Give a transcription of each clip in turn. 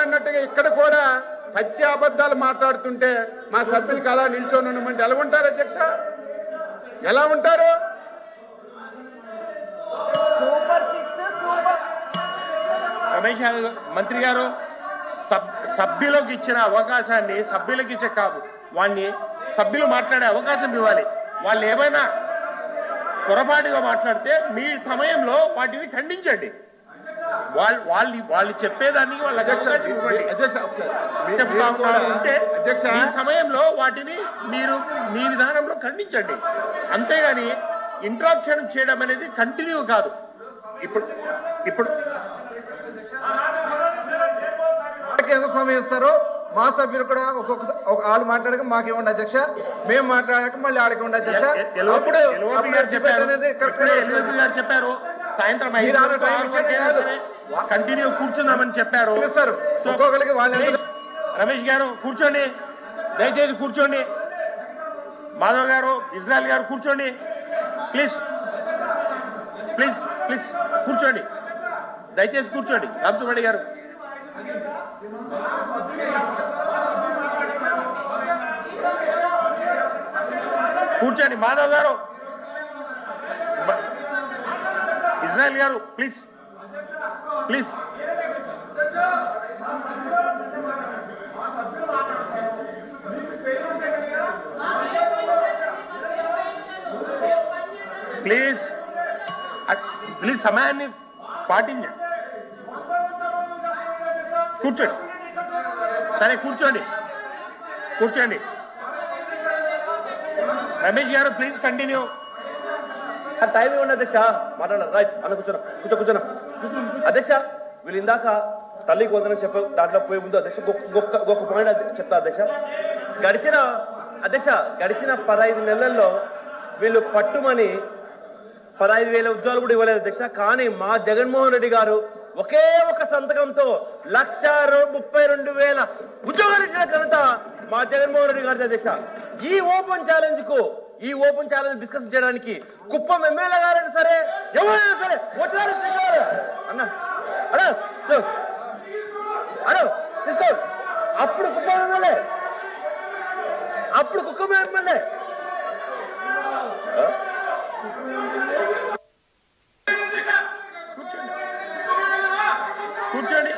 అన్నట్టుగా ఇక్కడ కూడా పచ్చి అబద్ధాలు మాట్లాడుతుంటే మా సభ్యులకు అలా నిల్చొని ఉండమంటే ఎలా ఉంటారు అధ్యక్ష? ఎలా ఉంటారు? రమేష్ మంత్రి గారు సభ్యులకు ఇచ్చిన అవకాశాన్ని సభ్యులకు ఇచ్చే కాదు వాడిని సభ్యులు మాట్లాడే అవకాశం ఇవ్వాలి. వాళ్ళు ఏమైనా పొరపాటుగా మాట్లాడితే మీ సమయంలో వాటిని ఖండించండి. వాళ్ళు చెప్పేదానికి వాళ్ళ ఉంటే ఈ సమయంలో వాటిని మీరు మీ విధానంలో ఖండించండి. అంతేగాని ఇంట్రాప్షన్ చేయడం అనేది కంటిన్యూ కాదు. ఇప్పుడు ఎంత సమయం ఇస్తారో మా సభ్యులు కూడా వాళ్ళు మాట్లాడక మాకేముంది అధ్యక్ష, మేము మాట్లాడక మళ్ళీ ఆడకి ఉండే అధ్యక్ష. చెప్పారు సాయంత్రం కంటిన్యూ కూర్చుందామని చెప్పారు. ఒక్కొక్కరికి వాళ్ళు రమేష్ గారు కూర్చోండి, దయచేసి కూర్చోండి. మాధవ్ గారు, ఇజ్రాయల్ గారు కూర్చోండి ప్లీజ్ ప్లీజ్ ప్లీజ్ కూర్చోండి, దయచేసి కూర్చోండి. రామసుబ్బారెడ్డి గారు కూర్చోండి. మాధవ్ గారు, ఇజ్రాయల్ గారు ప్లీజ్ ప్లీజ్. ప్లీజ్ ప్లీజ్ సమయాన్ని పాటించండి. కూర్చోండి, సరే కూర్చోండి కూర్చోండి. రమేష్ గారు ప్లీజ్ కంటిన్యూ. టైం ఇవ్వండి అధ్యక్ష, మాట్లాడారు. రైట్ అన్న కూర్చోనా, కూర్చోనా అధ్యక్ష. వీళ్ళు ఇందాక తల్లికి వందనం చెప్ప దాంట్లో పోయే ముందు అధ్యక్ష ఒక పాయింట్ చెప్తా అధ్యక్ష. గడిచిన 15 నెలల్లో వీళ్ళు పట్టుమని 15,000 ఉద్యోగాలు కూడా ఇవ్వలేదు అధ్యక్ష. కానీ మా జగన్మోహన్ రెడ్డి గారు ఒకే ఒక సంతకంతో 1,32,000 ఉద్యోగాలు ఇచ్చిన ఘనత మా జగన్మోహన్ రెడ్డి గారి అధ్యక్ష. ఈ ఓపెన్ ఛాలెంజ్ డిస్కస్ చేయడానికి కుప్పం ఎమ్మెల్యే గారైనా సరే ఎవరైనా సరే వచ్చారు అన్న అడో తీసుకో. అప్పుడు కుప్పం ఎమ్మెల్యే కూర్చోండి.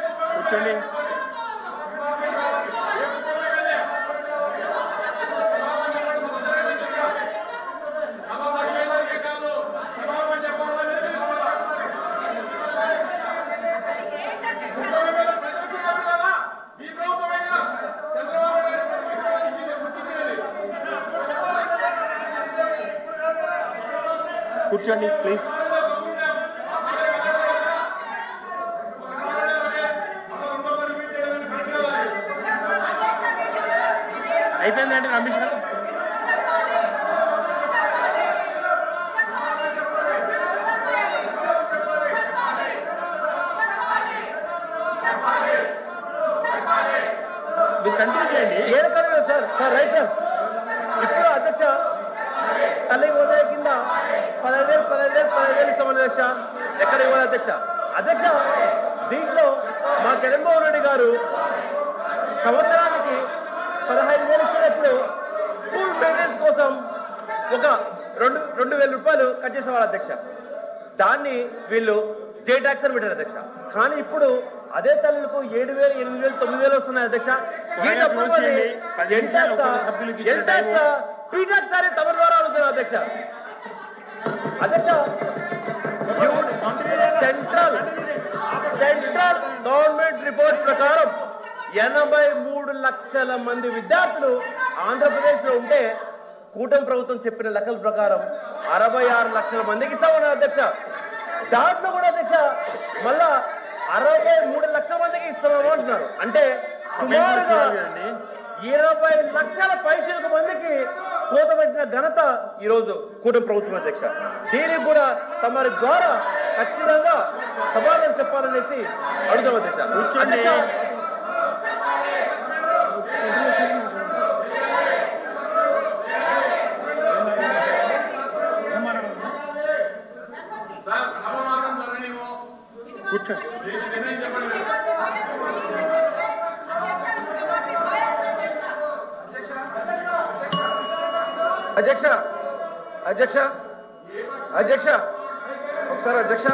కూర్చోండి. కూర్చోండి ప్లీజ్. అయిపోయిందండి రమేష్ గారు. మీరు కంటిన్యూ చేయండి. Sir right sir. ఇప్పుడు అధ్యక్ష తల్లి హోదా కింద 15,000 ఇస్తామని అధ్యక్ష. ఎక్కడ ఇవ్వాలి అధ్యక్ష? దీంట్లో మా జగన్మోహన్ రెడ్డి గారు సంవత్సరానికి 15,000 ఇచ్చినప్పుడు స్కూల్ మెయింటెనెన్స్ కోసం ఒక 2,000 రూపాయలు కట్ చేసేవాళ్ళు అధ్యక్ష. దాన్ని వీళ్ళు జే ట్యాక్స్ అని పెట్టారు అధ్యక్ష. కానీ ఇప్పుడు అదే తల్లులకు 7,000, 8,000, 9,000 వస్తున్నాయి అధ్యక్ష. పీటాక్స్ అని తమ ద్వారా అడుగుతున్నారు అధ్యక్ష. సెంట్రల్ గవర్నమెంట్ రిపోర్ట్ ప్రకారం 83 లక్షల మంది విద్యార్థులు ఆంధ్రప్రదేశ్ లో ఉంటే కూటమి ప్రభుత్వం చెప్పిన లెక్కల ప్రకారం 66 లక్షల మందికి ఇస్తామన్నారు అధ్యక్ష. దాంట్లో కూడా అధ్యక్ష మళ్ళా 63 లక్షల మందికి ఇస్తున్నాము అంటున్నారు. అంటే సుమారుగా 20 లక్షల పైచిలకు మందికి కోత పెట్టిన ఘనత ఈ రోజు కూటమి ప్రభుత్వం అధ్యక్ష. దీనికి కూడా తమరి ద్వారా ఖచ్చితంగా సమాధానం చెప్పాలనేసి అడుగుతాం అధ్యక్ష. కూర్చోండి. కూర్చోండి. అధ్యక్ష అధ్యక్ష అధ్యక్ష ఒకసారి అధ్యక్ష,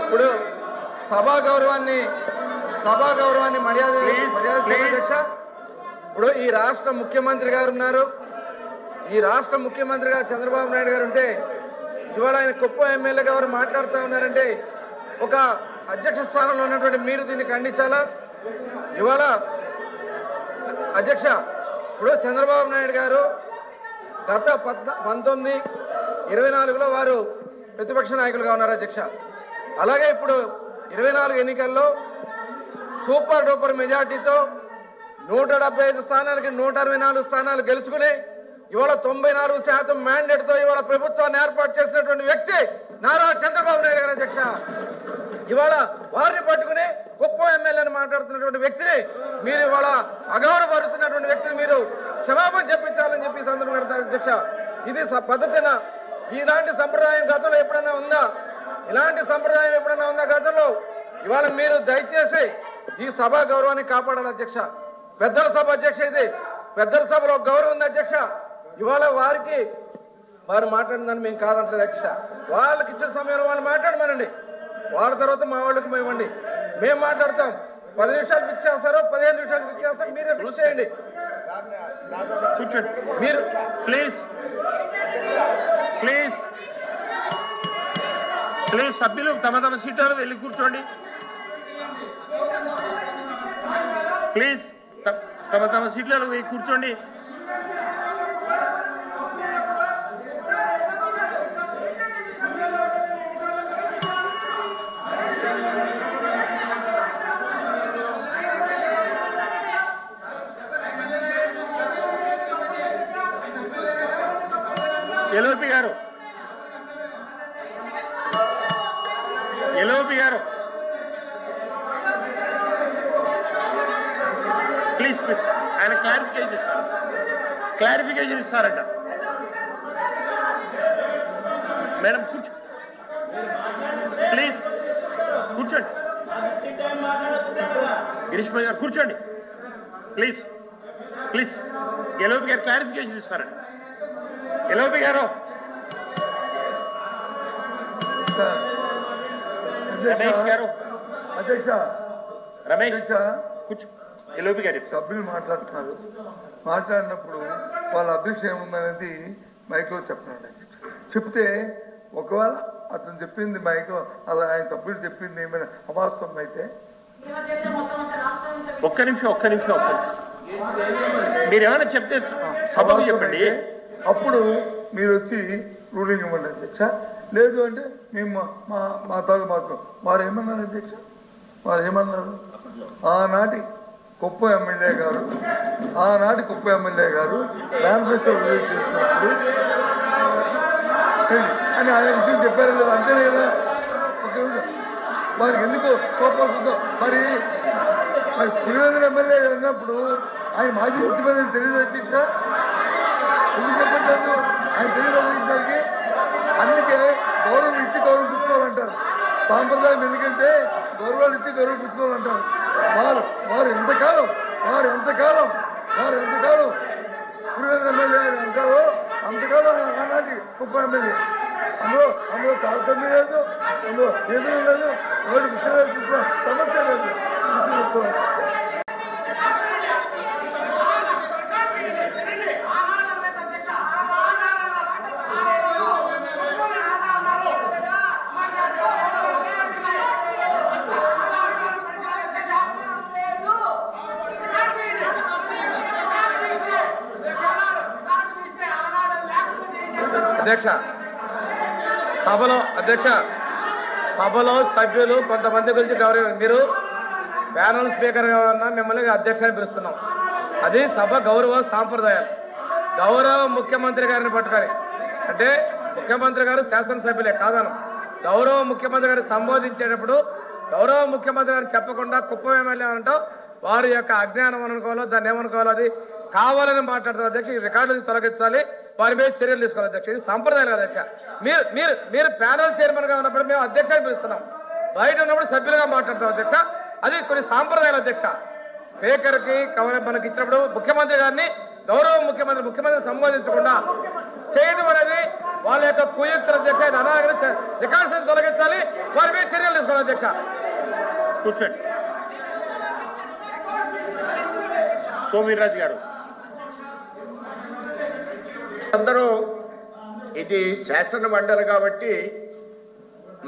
ఇప్పుడు సభా గౌరవాన్ని మర్యాద చేయండి అధ్యక్ష. ఇప్పుడు ఈ రాష్ట్ర ముఖ్యమంత్రి గారు ఉన్నారు, ఈ రాష్ట్ర ముఖ్యమంత్రి గారు చంద్రబాబు నాయుడు గారు ఉంటే ఇవాళ ఆయన కుప్పం ఎమ్మెల్యే గారు మాట్లాడుతూ ఉన్నారంటే ఒక అధ్యక్ష స్థానంలో ఉన్నటువంటి మీరు దీన్ని ఖండించాలా? ఇవాళ అధ్యక్ష, ఇప్పుడు చంద్రబాబు నాయుడు గారు గత 1924లో వారు ప్రతిపక్ష నాయకులుగా ఉన్నారు అధ్యక్ష. అలాగే ఇప్పుడు 24 ఎన్నికల్లో సూపర్ డూపర్ మెజార్టీతో 175 స్థానాలకి 164 స్థానాలు గెలుచుకుని ఇవాళ 94% మ్యాండేట్తో ఇవాళ ప్రభుత్వాన్ని ఏర్పాటు చేసినటువంటి వ్యక్తి నారా చంద్రబాబు నాయుడు గారు అధ్యక్ష. ఇవాళ వారిని పట్టుకుని కుప్పం ఎమ్మెల్యేని మాట్లాడుతున్నటువంటి వ్యక్తిని మీరు ఇవాళ అగౌరవపరుస్తున్నటువంటి వ్యక్తిని మీరు క్షమాపణ చెప్పించాలని చెప్పి సందర్భం పెడతారు అధ్యక్ష. ఇది పద్ధతినా? ఇలాంటి సంప్రదాయం గతంలో ఎప్పుడన్నా ఉందా? ఇలాంటి సంప్రదాయం ఎప్పుడన్నా ఉందా గతంలో? ఇవాళ మీరు దయచేసి ఈ సభ గౌరవాన్ని కాపాడాలి అధ్యక్ష. పెద్దల సభ అధ్యక్ష, ఇది పెద్దల సభలో గౌరవం ఉంది అధ్యక్ష. ఇవాళ వారు మాట్లాడిందని మేము కాదంటలేదు అధ్యక్ష. వాళ్ళకి ఇచ్చిన సమయంలో వాళ్ళు మాట్లాడమనండి, వాళ్ళ తర్వాత మా వాళ్ళకి ఇవ్వండి, మేము మాట్లాడతాం. 10 నిమిషాలు ఫిక్స్ చేస్తారో 15 నిమిషాలు ఫిక్స్ చేస్తారో మీరే ఫిక్స్ చేయండి. కూర్చోండి మీరు ప్లీజ్ ప్లీజ్ ప్లీజ్ సభ్యులు తమ సీట్లలో వెళ్ళి కూర్చోండి. ప్లీజ్ తమ సీట్లలో వెళ్ళి కూర్చోండి. ఎల్ఓపి గారు ప్లీజ్ ఆయన క్లారిఫికేషన్ ఇస్తారట. మేడం కూర్చో, ప్లీజ్ కూర్చోండి. గిరీష్ భాయ్ గారు కూర్చోండి ప్లీజ్. ఎల్ఓపి గారు క్లారిఫికేషన్ ఇస్తారట. ఎల్ఓపి గారు, రమేష్ గారు, అధ్యక్ష రమేష్ కూర్చో. ఎల్ఓపి గారు సభ్యులు మాట్లాడినప్పుడు వాళ్ళ అభిప్రాయం ఏముందనేది మైక్లో చెప్పండి. చెప్తే ఒకవేళ అతను చెప్పింది మైక్లో అలా ఆయన సభ్యుడు చెప్పింది ఏమైనా అవాస్తవం అయితే ఒక్క నిమిషం మీరేమైనా చెప్తే సభకు చెప్పండి. అప్పుడు మీరు వచ్చి రూలింగ్ ఇవ్వండి అధ్యక్ష. లేదు అంటే మేము మా తాగు మాత్రం వారు ఏమన్నారు అధ్యక్ష? వారు ఏమన్నారు? ఆనాటి కుప్ప ఎమ్మెల్యే గారు మేనిఫెస్టో రిలీజ్ చేసినప్పుడు అని ఆయన విషయం చెప్పారు లేదా? అంతేనే కదా. వారికి ఎందుకు కోపం వస్తుందో మరి పులివెందుల ఎమ్మెల్యే గారు అన్నప్పుడు ఆయన మాజీ ముఖ్యమంత్రి తెలియదు అధ్యక్ష. ఎందుకు చెప్పట్లేదు? ఆయన తెలియదు అధ్యక్షకి. అందుకే గౌరవం ఇచ్చి గౌరవం పుచ్చుకోవాలంటారు. సాంప్రదాయం ఎందుకంటే గౌరవాలు ఇచ్చి గౌరవం పుచ్చుకోవాలంటారు. వారు ఎంతకాలం పులివెందుల ఎమ్మెల్యే అంటారో అంతకాలం ఆనాటి కుప్ప ఎమ్మెల్యే. అందులో తారతమ్యం లేదు, అందులో ఏమీ లేదు. వాడు విషయాలు సమస్య లేదు. సభలో సభ్యులు కొంతమంది గురించి గౌరవం. మీరు ప్యానల్ స్పీకర్ గా ఉన్నా మిమ్మల్ని అధ్యక్షాన్ని పిలుస్తున్నాం. అది సభ గౌరవ సాంప్రదాయాలు. గౌరవ ముఖ్యమంత్రి గారిని పట్టుకొని అంటే ముఖ్యమంత్రి గారు శాసనసభ్యులే కాదను, గౌరవ ముఖ్యమంత్రి గారిని సంబోధించేటప్పుడు గౌరవ ముఖ్యమంత్రి గారిని చెప్పకుండా కుప్పం ఎమ్మెల్యే అంటాం వారి యొక్క అజ్ఞానం అనుకోవాలో దాన్ని ఏమనుకోవాలో అది కావాలని మాట్లాడుతున్నారు అధ్యక్ష. ఈ రికార్డులు తొలగించాలి, వారి మీద చర్యలు తీసుకోవాలి అధ్యక్ష. ఇది సంప్రదాయం కదా అధ్యక్ష. మీరు ప్యానల్ చైర్మన్ గా ఉన్నప్పుడు మేము అధ్యక్షాన్ని పిలుస్తున్నాం, బయట ఉన్నప్పుడు సభ్యులుగా మాట్లాడుతాం అధ్యక్ష. అది కొన్ని సాంప్రదాయాలు అధ్యక్ష. స్పీకర్ కి మనకి ఇచ్చినప్పుడు ముఖ్యమంత్రి గారిని గౌరవ ముఖ్యమంత్రిని సంబోధించకుండా చేయడం అనేది వాళ్ళ యొక్క కుయుక్తుల అధ్యక్ష. రికార్డ్స్ తొలగించాలి, వారి మీద చర్యలు తీసుకోవాలి అధ్యక్ష. కూర్చోండి. సోమిరాజు గారు. అందరూ ఇది శాసన మండలి కాబట్టి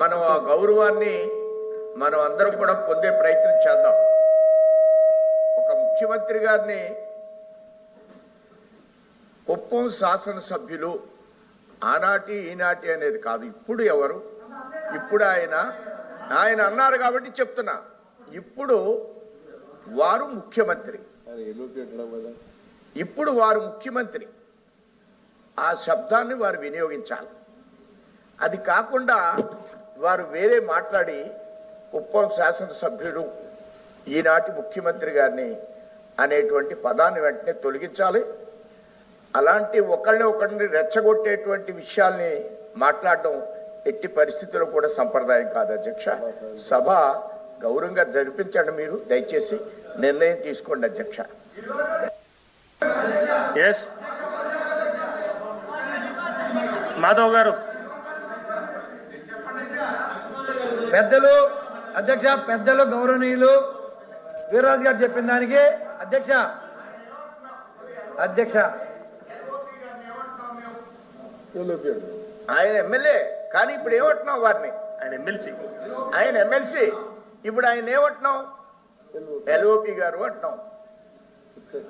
మనం ఆ గౌరవాన్ని మనం అందరం కూడా పొందే ప్రయత్నం చేద్దాం. ఒక ముఖ్యమంత్రి గారిని కుప్పం శాసనసభ్యులు ఆనాటి ఈనాటి అనేది కాదు, ఇప్పుడు ఎవరు, ఇప్పుడు ఆయన అన్నారు కాబట్టి చెప్తున్నా. ఇప్పుడు వారు ముఖ్యమంత్రి, ఆ శబ్దాన్ని వారు వినియోగించాలి. అది కాకుండా వారు వేరే మాట్లాడి కుప్పం శాసనసభ్యుడు ఈనాటి ముఖ్యమంత్రి గారిని అనేటువంటి పదాన్ని వెంటనే తొలగించాలి. అలాంటి ఒకరిని రెచ్చగొట్టేటువంటి విషయాల్ని మాట్లాడడం ఎట్టి పరిస్థితుల్లో కూడా సంప్రదాయం కాదు అధ్యక్ష. సభ గౌరవంగా జరిపించండి, మీరు దయచేసి నిర్ణయం తీసుకోండి అధ్యక్ష. మాధవ్ గారు. పెద్దలు గౌరవనీయులు వీర్రాజు గారు చెప్పిన దానికి అధ్యక్ష ఆయన ఎమ్మెల్యే కానీ ఇప్పుడు ఏమంటున్నాం వారిని? ఆయన ఎమ్మెల్సీ ఇప్పుడు ఆయన ఏమంటున్నాం? ఎల్ఓపి గారు అంటున్నాం.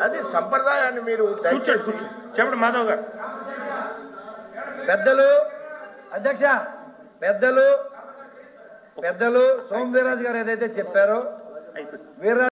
అది సంప్రదాయాన్ని మీరు చెప్పండి మాధవ్ గారు. పెద్దలు సోమ వీర్రాజు గారు ఏదైతే చెప్పారో వీర్రాజు